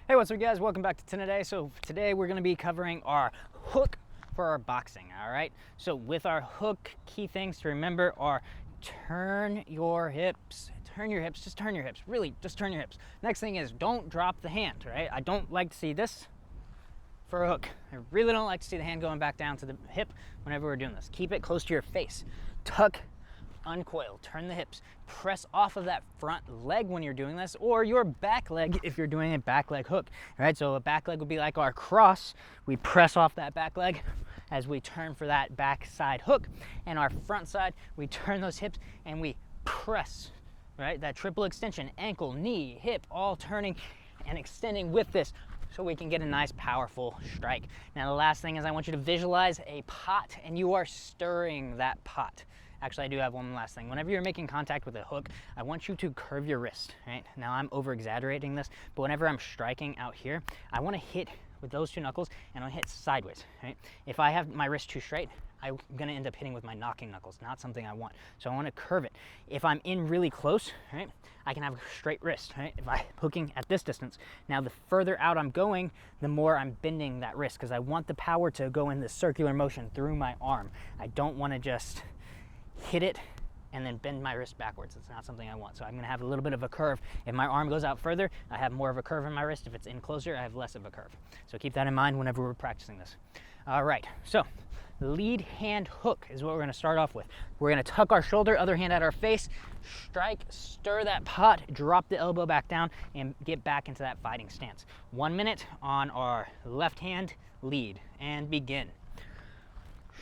Hey, what's up guys? Welcome back to today. So today we're going to be covering our hook for our boxing, all right? So with our hook, key things to remember are turn your hips, just turn your hips, really just turn your hips. Next thing is don't drop the hand, right? I don't like to see this for a hook. I really don't like to see the hand going back down to the hip whenever we're doing this. Keep it close to your face. Tuck, uncoil, turn the hips, press off of that front leg when you're doing this, or your back leg if you're doing a back leg hook. All right, so a back leg would be like our cross. We press off that back leg as we turn for that back side hook, and our front side, we turn those hips and we press, right? That triple extension, ankle, knee, hip, all turning and extending with this, so we can get a nice powerful strike. Now the last thing is I want you to visualize a pot and you are stirring that pot. Actually, I do have one last thing. Whenever you're making contact with a hook, I want you to curve your wrist, right? Now I'm over exaggerating this, but whenever I'm striking out here, I want to hit with those two knuckles and I'll hit sideways, right? If I have my wrist too straight, I'm gonna end up hitting with my knocking knuckles, not something I want. So I want to curve it. If I'm in really close, right, I can have a straight wrist, right? If I'm hooking at this distance, now the further out I'm going, the more I'm bending that wrist because I want the power to go in this circular motion through my arm. I don't want to just hit it and then bend my wrist backwards. It's not something I want. So I'm gonna have a little bit of a curve. If my arm goes out further, I have more of a curve in my wrist. If it's in closer, I have less of a curve. So keep that in mind whenever we're practicing this. All right, so lead hand hook is what we're gonna start off with. We're gonna tuck our shoulder, other hand at our face, strike, stir that pot, drop the elbow back down, and get back into that fighting stance. 1 minute on our left hand lead, and begin.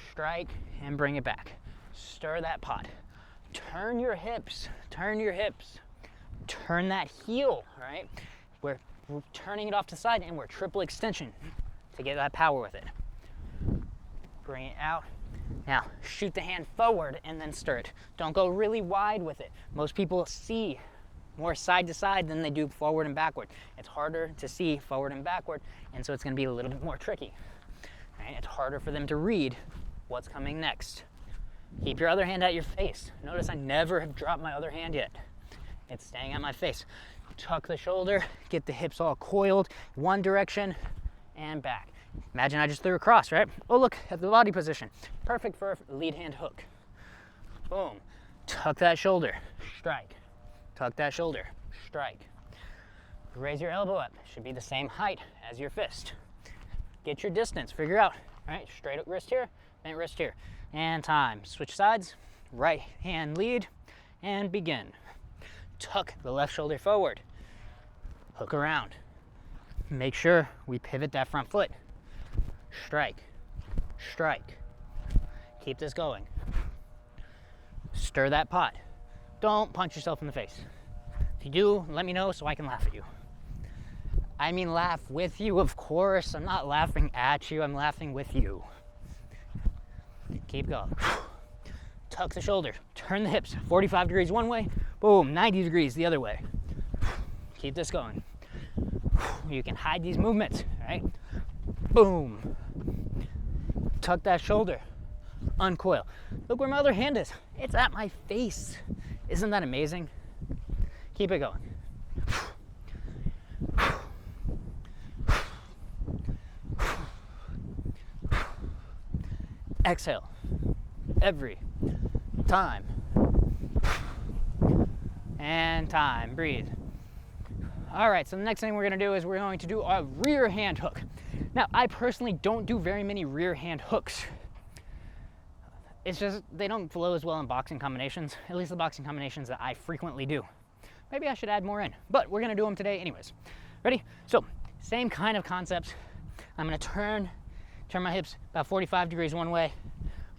Strike and bring it back. Stir that pot. Turn your hips, turn your hips. Turn that heel, right? We're turning it off to the side and we're triple extension to get that power with it. Bring it out. Now, shoot the hand forward and then stir it. Don't go really wide with it. Most people see more side to side than they do forward and backward. It's harder to see forward and backward, and so it's gonna be a little bit more tricky. Right? It's harder for them to read what's coming next. Keep your other hand at your face. Notice I never have dropped my other hand yet. It's staying at my face. Tuck the shoulder, get the hips all coiled, one direction and back. Imagine I just threw a cross, right? Oh, look at the body position. Perfect for a lead hand hook. Boom. Tuck that shoulder, strike. Tuck that shoulder, strike. Raise your elbow up. Should be the same height as your fist. Get your distance, figure out, right? Straight up wrist here, bent wrist here. And time. Switch sides, right hand lead, and begin. Tuck the left shoulder forward. Hook around. Make sure we pivot that front foot. Strike, strike. Keep this going. Stir that pot. Don't punch yourself in the face. If you do, let me know so I can laugh at you. I mean laugh with you, of course. I'm not laughing at you, I'm laughing with you. Keep going. Tuck the shoulder, turn the hips, 45 degrees one way, boom, 90 degrees the other way. Keep this going. You can hide these movements, right? Boom. Tuck that shoulder, uncoil. Look where my other hand is. It's at my face. Isn't that amazing? Keep it going. Exhale every time. And time. Breathe. All right, so the next thing we're gonna do is we're going to do a rear hand hook. Now, I personally don't do very many rear hand hooks. It's just, they don't flow as well in boxing combinations, at least the boxing combinations that I frequently do. Maybe I should add more in, but we're gonna do them today anyways. Ready? So, same kind of concepts. I'm gonna turn my hips about 45 degrees one way,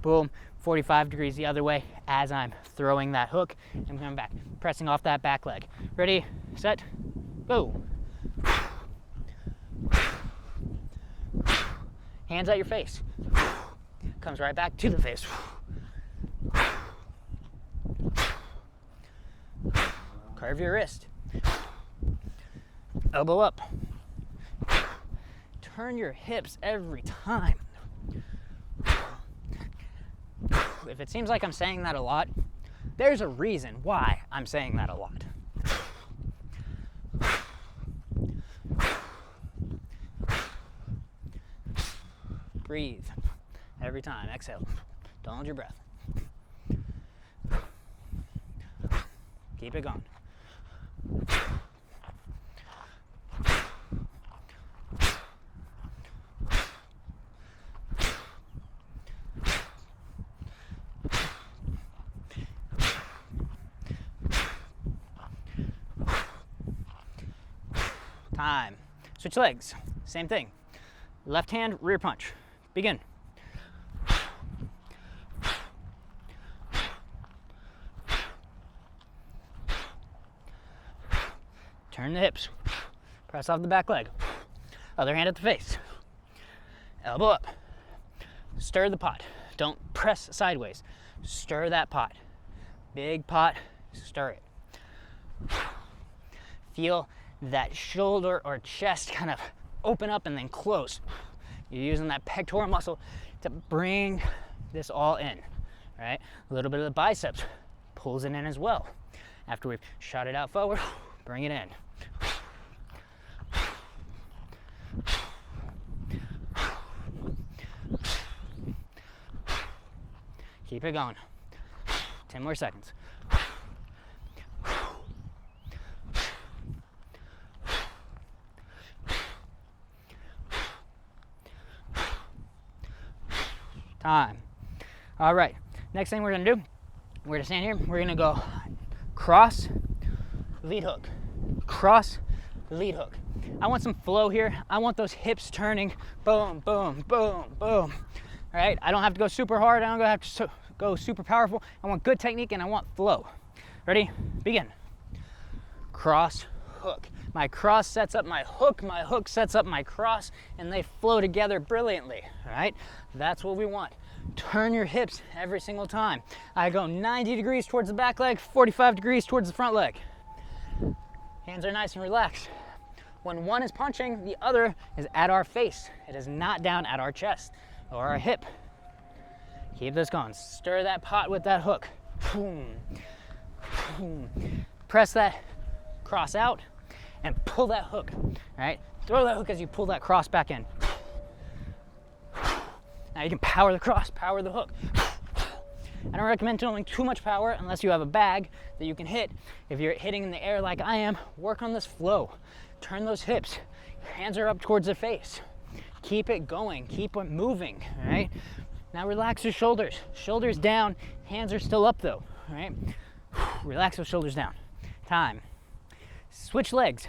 boom, 45 degrees the other way as I'm throwing that hook and coming back, pressing off that back leg. Ready, set, go. Hands at your face. Comes right back to the face. Curve your wrist. Elbow up. Turn your hips every time. If it seems like I'm saying that a lot, there's a reason why I'm saying that a lot. Breathe. Every time. Exhale. Don't hold your breath. Keep it going. Time. Switch legs. Same thing. Left hand, rear punch. Begin. Turn the hips. Press off the back leg. Other hand at the face. Elbow up. Stir the pot. Don't press sideways. Stir that pot. Big pot, stir it. Feel that shoulder or chest kind of open up and then close. You're using that pectoral muscle to bring this all in, right? A little bit of the biceps pulls it in as well. After we've shot it out forward, bring it in. Keep it going. 10 more seconds. Time. All right, next thing we're gonna do, we're gonna stand here, we're gonna go cross, lead hook, cross, lead hook. I want some flow here. I want those hips turning, boom, boom, boom, boom. All right, I don't have to go super hard, I don't have to go super powerful. I want good technique and I want flow. Ready? Begin. Cross, hook. My cross sets up my hook sets up my cross, and they flow together brilliantly, all right? That's what we want. Turn your hips every single time. I go 90 degrees towards the back leg, 45 degrees towards the front leg. Hands are nice and relaxed. When one is punching, the other is at our face. It is not down at our chest or our hip. Keep this going. Stir that pot with that hook. Press that cross out and pull that hook, all right? Throw that hook as you pull that cross back in. Now you can power the cross, power the hook. I don't recommend doing too much power unless you have a bag that you can hit. If you're hitting in the air like I am, work on this flow. Turn those hips. Your hands are up towards the face. Keep it going, keep it moving, all right? Now relax your shoulders. Shoulders down, hands are still up though, all right? Relax those shoulders down. Time. Switch legs.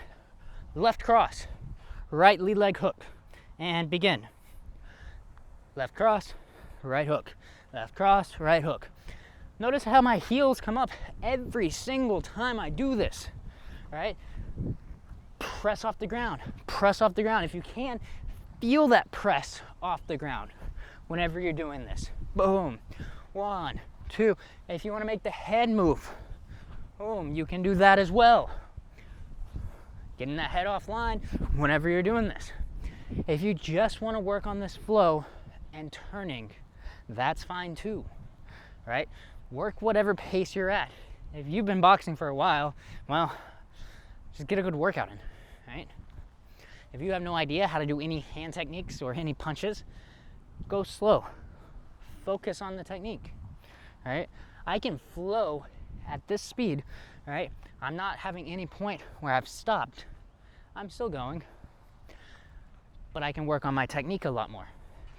Left cross, right lead leg hook, and begin. Left cross, right hook. Left cross, right hook. Notice how my heels come up every single time I do this, all right? Press off the ground, press off the ground. If you can, feel that press off the ground whenever you're doing this. Boom, 1, 2. If you wanna make the head move, boom, you can do that as well. Getting that head offline whenever you're doing this. If you just wanna work on this flow and turning, that's fine too, right? Work whatever pace you're at. If you've been boxing for a while, well, just get a good workout in, right? If you have no idea how to do any hand techniques or any punches, go slow. Focus on the technique, right? I can flow at this speed, right? I'm not having any point where I've stopped. I'm still going, but I can work on my technique a lot more.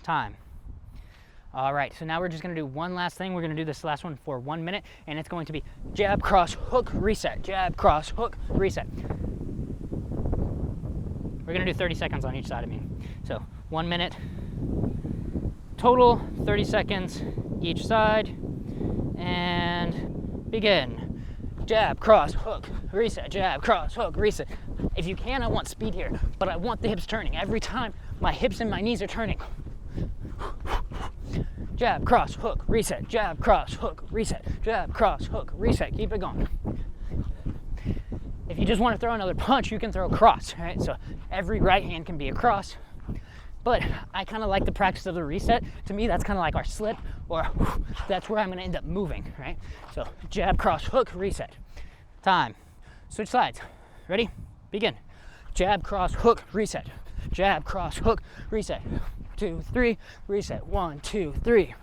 Time. All right, so now we're just gonna do one last thing. We're gonna do this last one for 1 minute, and it's going to be jab, cross, hook, reset. Jab, cross, hook, reset. We're gonna do 30 seconds on each side of me. So 1 minute, total 30 seconds each side, and begin. Jab, cross, hook, reset, jab, cross, hook, reset. If you can, I want speed here, but I want the hips turning. Every time my hips and my knees are turning. Jab, cross, hook, reset, jab, cross, hook, reset, jab, cross, hook, reset. Keep it going. If you just want to throw another punch, you can throw a cross, right? So every right hand can be a cross, but I kind of like the practice of the reset. To me, that's kind of like our slip, or that's where I'm going to end up moving, right? So jab, cross, hook, reset. Time. Switch sides. Ready? Begin. Jab, cross, hook, reset. Jab, cross, hook, reset. 2, 3. Reset. 1, 2, 3.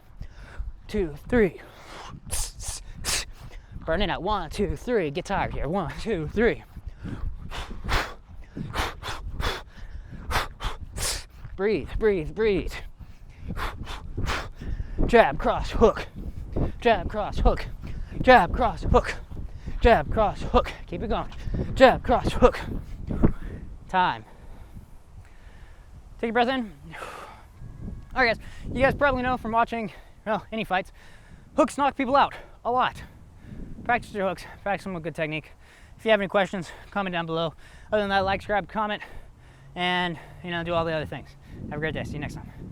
2, 3. Burn it out. 1, 2, 3. Get tired here. 1, 2, 3. Breathe, breathe, breathe. Jab, cross, hook. Jab, cross, hook. Jab, cross, hook. Jab, cross, hook. Keep it going. Jab, cross, hook. Time. Take a breath in. All right, guys. You guys probably know from watching, well, any fights, hooks knock people out a lot. Practice your hooks. Practice them with good technique. If you have any questions, comment down below. Other than that, like, subscribe, comment, and do all the other things. Have a great day. See you next time.